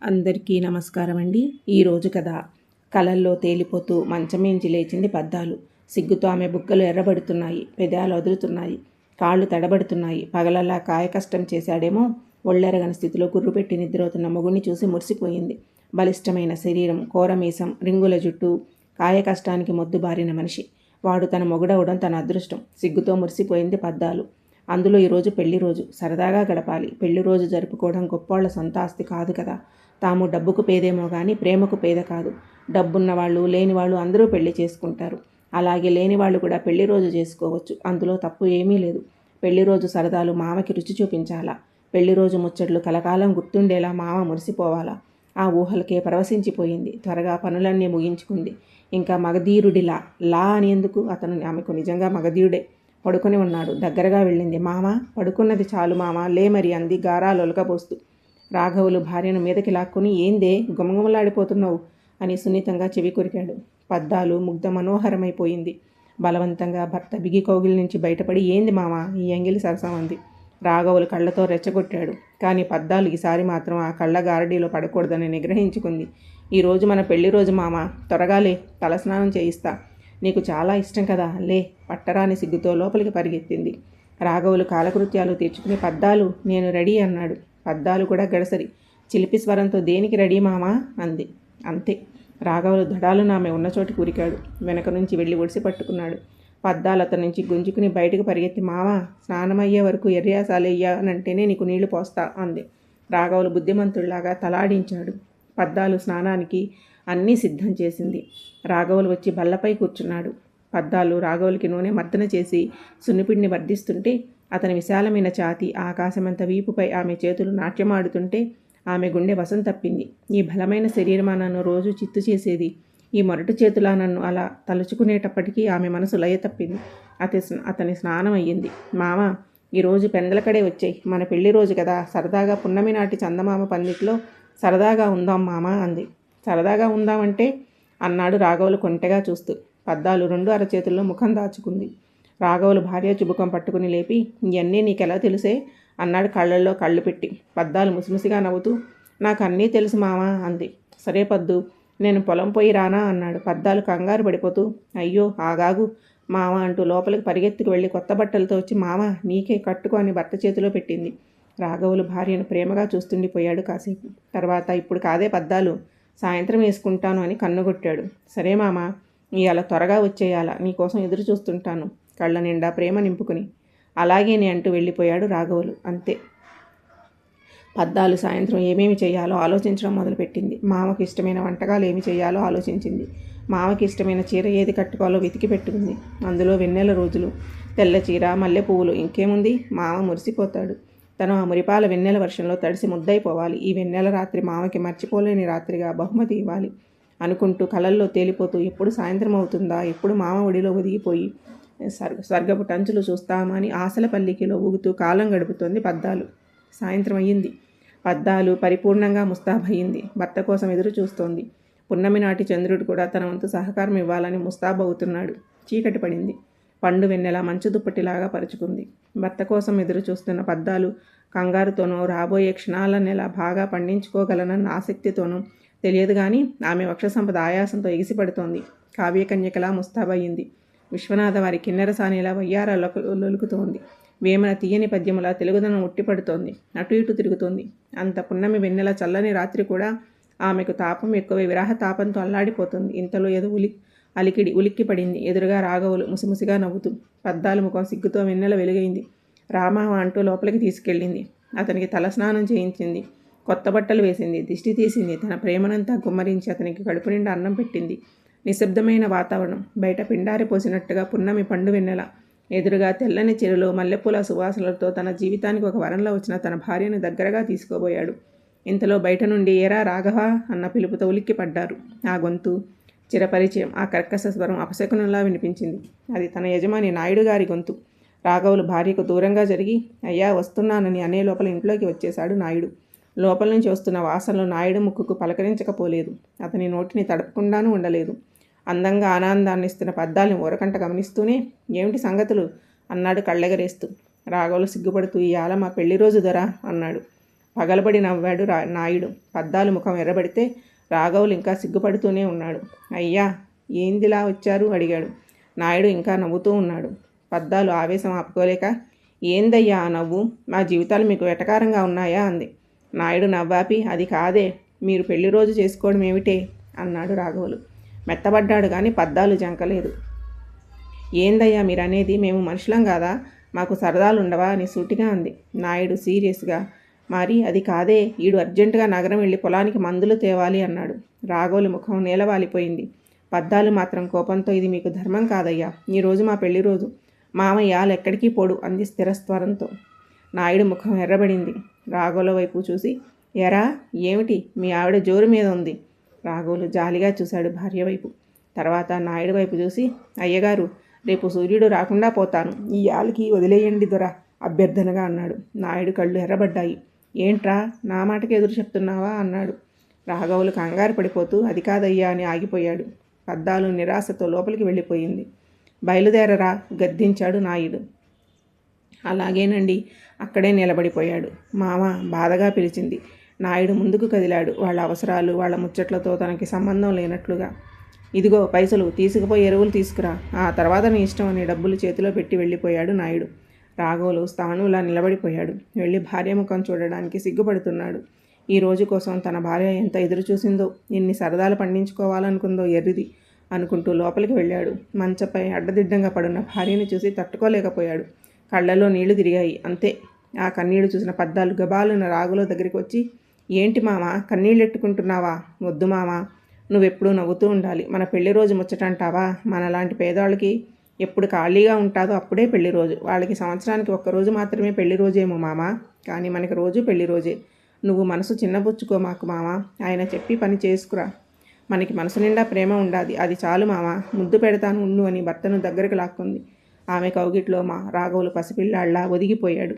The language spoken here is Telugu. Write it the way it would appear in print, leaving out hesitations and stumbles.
అందరికీ నమస్కారం అండి. ఈరోజు కథ. కలల్లో తేలిపోతూ మంచమేంచి లేచింది పద్దాలు. సిగ్గుతో ఆమె బుగ్గలు ఎర్రబడుతున్నాయి, పెదాలు వదులుతున్నాయి, కాళ్ళు తడబడుతున్నాయి. పగలలా కాయకష్టం చేశాడేమో ఒళ్ళెరగని స్థితిలో గుర్రుపెట్టి నిద్రవుతున్న మొగుడిని చూసి మురిసిపోయింది. బలిష్టమైన శరీరం, కోరమీసం, రింగుల జుట్టు, కాయకష్టానికి మొద్దుబారిన మనిషి. వాడు తన మొగుడవడం తన అదృష్టం. సిగ్గుతో మురిసిపోయింది పద్దాలు. అందులో ఈరోజు పెళ్లి రోజు, సరదాగా గడపాలి. పెళ్లి రోజు జరుపుకోవడం గొప్పోళ్ల సొంత ఆస్తి కాదు కదా. తాము డబ్బుకు పేదేమో కానీ ప్రేమకు పేద కాదు. డబ్బున్న వాళ్ళు, లేని వాళ్ళు అందరూ పెళ్లి చేసుకుంటారు. అలాగే లేని వాళ్ళు కూడా పెళ్లి రోజు చేసుకోవచ్చు. అందులో తప్పు ఏమీ లేదు. పెళ్లి రోజు సరదాలు మామకి రుచి చూపించాలా. పెళ్లి రోజు ముచ్చట్లు కలకాలం గుర్తుండేలా మామ మురిసిపోవాలా. ఆ ఊహలకే పరవశించిపోయింది. త్వరగా పనులన్నీ ముగించుకుంది. ఇంకా మగధీరుడిలా లా అని ఎందుకు, అతను ఆమెకు నిజంగా మగధీరుడే. పడుకొని ఉన్నాడు. దగ్గరగా వెళ్ళింది. మామ, పడుకున్నది చాలు మామ, లే మరి అంది గారాలొలకబోస్తూ. రాఘవులు భార్యను మీదకి లాక్కుని, ఏందే గుమగుమలాడిపోతున్నావు అని సున్నితంగా చెవి కొరికాడు. పద్దాలు ముగ్ధ మనోహరమైపోయింది. బలవంతంగా భర్త బిగి కౌగిలి నుంచి బయటపడి, ఏంది మామ ఈ ఎంగిలి సరసం అంది. రాఘవులు కళ్ళతో రెచ్చగొట్టాడు. కానీ పద్దాలు ఈసారి మాత్రం ఆ కళ్ళ గారడీలో పడకూడదని నిగ్రహించుకుంది. ఈరోజు మన పెళ్లి రోజు మామ, త్వరగా లే, తలస్నానం చేయిస్తా. నీకు చాలా ఇష్టం కదా, లే. పట్టరాని సిగ్గుతో లోపలికి పరిగెత్తింది. రాఘవులు కాలకృత్యాలు తీర్చుకుని, పద్దాలు నేను రెడీ అన్నాడు. పద్దాలు కూడా గడసరి చిలిపి స్వరంతో, దేనికి రెడీ మామా అంది. అంతే. రాఘవులు దడాలు ఆమె ఉన్న చోటి కూరికాడు. వెనక నుంచి వెళ్ళి ఒడిసి పట్టుకున్నాడు. పద్దాలు అతని నుంచి గుంజుకుని బయటకు పరిగెత్తి, మావా, స్నానమయ్యే వరకు ఎర్యాసాలయ్యానంటేనే నీకు నీళ్లు పోస్తా అంది. రాఘవులు బుద్ధిమంతుడిలాగా తలాడించాడు. పద్దాలు స్నానానికి అన్నీ సిద్ధం చేసింది. రాఘవులు వచ్చి బల్లపై కూర్చున్నాడు. పద్దాలు రాఘవులకి నూనె మర్దన చేసి సున్నిపిడిని వర్ధిస్తుంటే, అతని విశాలమైన ఛాతీ, ఆకాశమంత వీపుపై ఆమె చేతులు నాట్యమాడుతుంటే ఆమె గుండె వశం తప్పింది. ఈ బలమైన శరీరమా నన్ను రోజు చిత్తు చేసేది? ఈ మొరటి చేతులా నన్ను అలా తలుచుకునేటప్పటికీ ఆమె మనసు లయ తప్పింది. అతని స్నానం అయ్యింది. మామ, ఈరోజు పెందలకడే వచ్చాయి. మన పెళ్లి రోజు కదా, సరదాగా పున్నమి నాటి చందమామ పందిట్లో సరదాగా ఉందాం మామ అంది. సరదాగా ఉందామంటే అన్నాడు రాఘవులు కొంటెగా చూస్తూ. పద్దాలు రెండు అరచేతుల్లో ముఖం దాచుకుంది. రాఘవులు భార్య చుబుకం పట్టుకుని లేపి, ఇవన్నీ నీకెలా తెలుసే అన్నాడు కళ్ళల్లో కళ్ళు పెట్టి. పద్దాలు ముసిముసిగా నవ్వుతూ, నాకు అన్నీ తెలుసు మామ అంది. సరే పద్దు, నేను పొలం పోయి రానా అన్నాడు. పద్దాలు కంగారు పడిపోతూ, అయ్యో ఆగాగు మామ అంటూ లోపలికి పరిగెత్తుకు వెళ్ళి కొత్త బట్టలతో వచ్చి, మామ నీకే కట్టుకో అని భర్త చేతిలో పెట్టింది. రాఘవులు భార్యను ప్రేమగా చూస్తుండిపోయాడు కాసేపు. తర్వాత, ఇప్పుడు కాదే పద్దాలు, సాయంత్రం వేసుకుంటాను అని కన్నుగొట్టాడు. సరే మామ, ఇవాళ త్వరగా వచ్చేయాలా, నీకోసం ఎదురు చూస్తుంటాను కళ్ళ నిండా ప్రేమ నింపుకుని. అలాగేనే అంటూ వెళ్ళిపోయాడు రాఘవులు. అంతే. పద్దాలు సాయంత్రం ఏమేమి చేయాలో ఆలోచించడం మొదలుపెట్టింది. మామకి ఇష్టమైన వంటకాలు ఏమి చేయాలో ఆలోచించింది. మామకి ఇష్టమైన చీర ఏది కట్టుకోవాలో వెతికి పెట్టుకుంది. అందులో వెన్నెల రోజులు, తెల్ల చీర, మల్లె పువ్వులు. ఇంకేముంది, మామ మురిసిపోతాడు. తను ఆ మురిపాల వెన్నెల వర్షంలో తడిసి ముద్దయిపోవాలి. ఈ వెన్నెల రాత్రి మామకి మర్చిపోలేని రాత్రిగా బహుమతి ఇవ్వాలి అనుకుంటూ కలల్లో తేలిపోతూ, ఎప్పుడు సాయంత్రం అవుతుందా, ఎప్పుడు మామ ఒడిలో ఒదిగిపోయి స్వర్గపు టంచులు చూస్తామా అని ఆశల పల్లికిలో ఊగుతూ కాలం గడుపుతోంది పద్దాలు. సాయంత్రం అయ్యింది. పద్దాలు పరిపూర్ణంగా ముస్తాబయ్యింది. భర్త కోసం ఎదురు చూస్తోంది. పున్నమి నాటి చంద్రుడు కూడా తన వంతు సహకారం ఇవ్వాలని ముస్తాబవుతున్నాడు. చీకటి పడింది. పండు వెన్నెల మంచు దుప్పటిలాగా పరుచుకుంది. భర్త కోసం ఎదురు చూస్తున్న పద్దాలు కంగారుతోనో, రాబోయే క్షణాలను ఎలా బాగా పండించుకోగలనన్న ఆసక్తితోనూ తెలియదు కానీ ఆమె వక్ష సంపద ఆయాసంతో ఎగిసిపడుతోంది. కావ్యకన్యకలా ముస్తాబయ్యింది. విశ్వనాథ వారి కిన్నెరసానిలా వయ్యారా లొలుకుతోంది. వేమన తీయని పద్యములా తెలుగుదనం ఉట్టిపడుతోంది. అటు ఇటు తిరుగుతోంది. అంత పున్నమి వెన్నెల చల్లని రాత్రి కూడా ఆమెకు తాపం ఎక్కువై విరహ తాపంతో అల్లాడిపోతుంది. ఇంతలో ఏదో ఉలిక్కి పడింది. ఎదురుగా రాఘవులు ముసిముసిగా నవ్వుతూ. పద్దాలు ముఖం సిగ్గుతో వెన్నెల వెలుగైంది. రామా అంటూ లోపలికి తీసుకెళ్ళింది. అతనికి తలస్నానం చేయించింది. కొత్త బట్టలు వేసింది. దిష్టి తీసింది. తన ప్రేమనంతా గుమ్మరించి అతనికి కడుపు నిండా అన్నం పెట్టింది. నిశ్శబ్దమైన వాతావరణం. బయట పిండారి పోసినట్టుగా పున్నమి పండు వెన్నెల. ఎదురుగా తెల్లని చెరులో మల్లెపూల సువాసనలతో తన జీవితానికి ఒక వరంలో వచ్చిన తన భార్యను దగ్గరగా తీసుకోబోయాడు. ఇంతలో బయట నుండి, ఏరా రాఘవ అన్న పిలుపుతో ఉలిక్కి పడ్డారు. ఆ గొంతు చిరపరిచయం. ఆ కర్కశ స్వరం అపశకునంలా వినిపించింది. అది తన యజమాని నాయుడు గారి గొంతు. రాఘవులు భార్యకు దూరంగా జరిగి, అయ్యా వస్తున్నానని అనే లోపల ఇంట్లోకి వచ్చేశాడు నాయుడు. లోపల నుంచి వస్తున్న వాసనలు నాయుడు ముక్కుకు పలకరించకపోలేదు. అతని నోటిని తడపకుండానూ ఉండలేదు. అందంగా ఆనందాన్ని ఇస్తున్న పద్దాల్ని ఊరకంట గమనిస్తూనే, ఏమిటి సంగతులు అన్నాడు కళ్ళెగరేస్తూ. రాఘవులు సిగ్గుపడుతూ, ఇవాళ మా పెళ్లి రోజు దొరా అన్నాడు. పగలబడి నవ్వాడు నాయుడు. పద్దాలు ముఖం ఎర్రబడితే రాఘవులు ఇంకా సిగ్గుపడుతూనే ఉన్నాడు. అయ్యా, ఏందిలా వచ్చారు అడిగాడు. నాయుడు ఇంకా నవ్వుతూ ఉన్నాడు. పద్దాలు ఆవేశం ఆపుకోలేక, ఏందయ్యా ఆ నవ్వు? మా జీవితాలు మీకు వెటకారంగా ఉన్నాయా అంది. నాయుడు నవ్వాపి, అది కాదే, మీరు పెళ్లి రోజు చేసుకోవడం ఏమిటే అన్నాడు రాఘవులు. మెత్తబడ్డాడు కానీ పద్దాలు జంకలేదు. ఏందయ్యా మీరనేది? మేము మనుషులం కాదా? మాకు సరదాలుండవా అని సూటిగా అంది. నాయుడు సీరియస్గా, మరి అది కాదే, ఈడు అర్జెంటుగా నగరం వెళ్ళి పొలానికి మందులు తేవాలి అన్నాడు. రాఘవులు ముఖం నేలవాలిపోయింది. పద్దాలు మాత్రం కోపంతో, ఇది మీకు ధర్మం కాదయ్యా, ఈరోజు మా పెళ్లి రోజు, మామయ్య ఎక్కడికి పోడు అంది స్థిరస్వరంతో. నాయుడు ముఖం ఎర్రబడింది. రాఘవుల వైపు చూసి, ఎరా ఏమిటి, మీ ఆవిడ జోరు మీద ఉంది. రాఘవులు జాలిగా చూశాడు భార్య వైపు. తర్వాత నాయుడు వైపు చూసి, అయ్యగారు, రేపు సూర్యుడు రాకుండా పోతాను, ఈ యాలికి వదిలేయండి దొర అభ్యర్థనగా అన్నాడు. నాయుడు కళ్ళు ఎర్రబడ్డాయి. ఏంట్రా, నా మాటకి ఎదురు చెప్తున్నావా అన్నాడు. రాఘవులు కంగారు పడిపోతూ, అది కాదయ్యా అని ఆగిపోయాడు. పద్దాలు నిరాశతో లోపలికి వెళ్ళిపోయింది. బయలుదేరరా గద్దించాడు నాయుడు. అలాగేనండి అక్కడే నిలబడిపోయాడు. మామ బాధగా పిలిచింది. నాయుడు ముందుకు కదిలాడు. వాళ్ళ అవసరాలు, వాళ్ళ ముచ్చట్లతో తనకి సంబంధం లేనట్లుగా. ఇదిగో పైసలు, తీసుకుపోయి ఎరువులు తీసుకురా, ఆ తర్వాత నీ ఇష్టం అని డబ్బులు చేతిలో పెట్టి వెళ్ళిపోయాడు నాయుడు. రాఘవులు స్థానులా నిలబడిపోయాడు. వెళ్ళి భార్య ముఖం చూడడానికి సిగ్గుపడుతున్నాడు. ఈ రోజు కోసం తన భార్య ఎంత ఎదురు చూసిందో, ఎన్ని సరదాలు పండించుకోవాలనుకుందో ఎర్రిది అనుకుంటూ లోపలికి వెళ్ళాడు. మంచపై అడ్డదిడ్డంగా పడున్న భార్యని చూసి తట్టుకోలేకపోయాడు. కళ్ళలో నీళ్లు తిరిగాయి. అంతే. ఆ కన్నీళ్లు చూసిన పద్దాలు గబాలున్న రాఘవుల దగ్గరికి వచ్చి, ఏంటి మామ కన్నీళ్ళెట్టుకుంటున్నావా? వద్దు మామ, నువ్వెప్పుడూ నవ్వుతూ ఉండాలి. మన పెళ్లి రోజు ముచ్చటంటావా? మనలాంటి పేదవాళ్ళకి ఎప్పుడు ఖాళీగా ఉంటాదో అప్పుడే పెళ్లి రోజు. వాళ్ళకి సంవత్సరానికి ఒక్కరోజు మాత్రమే పెళ్లి రోజేమో మామ, కానీ మనకి రోజు పెళ్లి రోజే. నువ్వు మనసు చిన్నబుచ్చుకో మాకు మామ, ఆయన చెప్పి పని చేసుకురా. మనకి మనసు నిండా ప్రేమ ఉండాలి, అది చాలు మామ, ముద్దు పెడతాను ఉండు అని భర్తను దగ్గరకు లాక్కుంది. ఆమె కౌగిట్లో రాఘవులు పసిపిల్లాళ్ళ ఒదిగిపోయాడు.